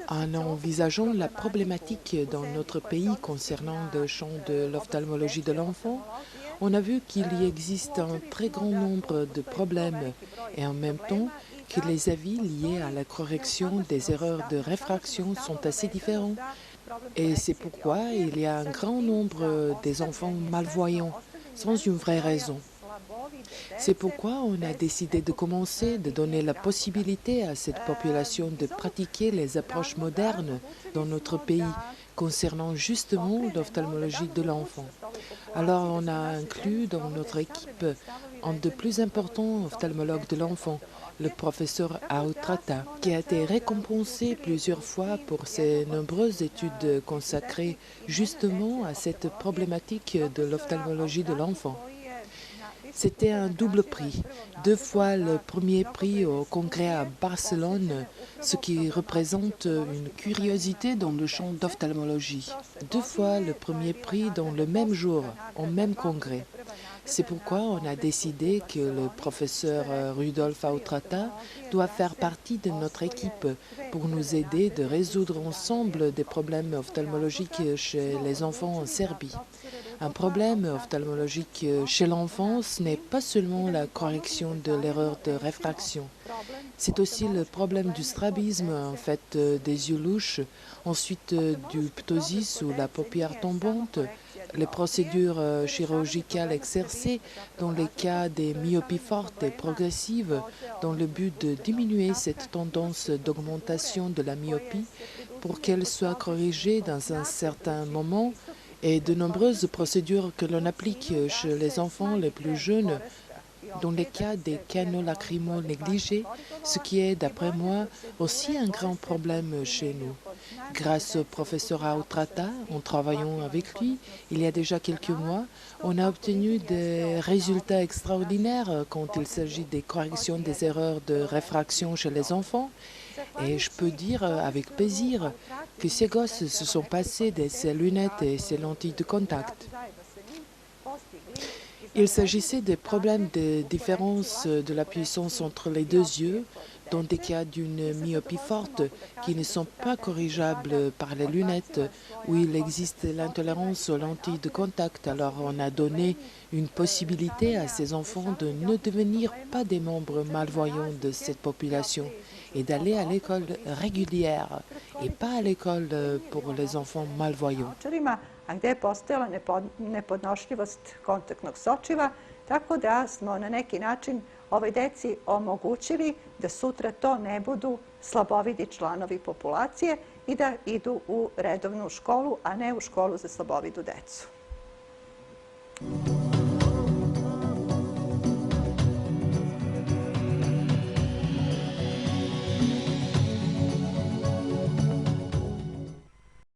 En envisageant la problématique dans notre pays concernant le champ de l'ophtalmologie de l'enfant, on a vu qu'il y existe un très grand nombre de problèmes et en même temps que les avis liés à la correction des erreurs de réfraction sont assez différents. Et c'est pourquoi il y a un grand nombre des enfants malvoyants, sans une vraie raison. C'est pourquoi on a décidé de commencer, de donner la possibilité à cette population de pratiquer les approches modernes dans notre pays concernant justement l'ophtalmologie de l'enfant. Alors on a inclus dans notre équipe un des plus importants ophtalmologues de l'enfant, le professeur Autrata, qui a été récompensé plusieurs fois pour ses nombreuses études consacrées justement à cette problématique de l'ophtalmologie de l'enfant. C'était un double prix, 2 fois le premier prix au congrès à Barcelone, ce qui représente une curiosité dans le champ d'ophtalmologie. 2 fois le premier prix dans le même jour, au même congrès. C'est pourquoi on a décidé que le professeur Rudolf Autrata doit faire partie de notre équipe pour nous aider de résoudre ensemble des problèmes ophtalmologiques chez les enfants en Serbie. Un problème ophtalmologique chez l'enfant, ce n'est pas seulement la correction de l'erreur de réfraction. C'est aussi le problème du strabisme, en fait, des yeux louches, ensuite du ptosis ou la paupière tombante, les procédures chirurgicales exercées dans les cas des myopies fortes et progressives dans le but de diminuer cette tendance d'augmentation de la myopie pour qu'elle soit corrigée dans un certain moment et de nombreuses procédures que l'on applique chez les enfants les plus jeunes dans les cas des canaux lacrymaux négligés, ce qui est, d'après moi, aussi un grand problème chez nous. Grâce au professeur Autrata, en travaillant avec lui, il y a déjà quelques mois, on a obtenu des résultats extraordinaires quand il s'agit des corrections des erreurs de réfraction chez les enfants. Et je peux dire avec plaisir que ces gosses se sont passés de ces lunettes et ces lentilles de contact. Il s'agissait des problèmes de différence de la puissance entre les deux yeux, dans des cas d'une myopie forte qui ne sont pas corrigeables par les lunettes, où il existe l'intolérance aux lentilles de contact. Alors on a donné une possibilité à ces enfants de ne devenir pas des membres malvoyants de cette population et d'aller à l'école régulière et pas à l'école pour les enfants malvoyants. A gde je postojala nepodnošljivost kontaktnog sočiva, tako da smo na neki način ovoj deci omogućili da sutra to ne budu slabovidi članovi populacije i da idu u redovnu školu, a ne u školu za slabovidu decu.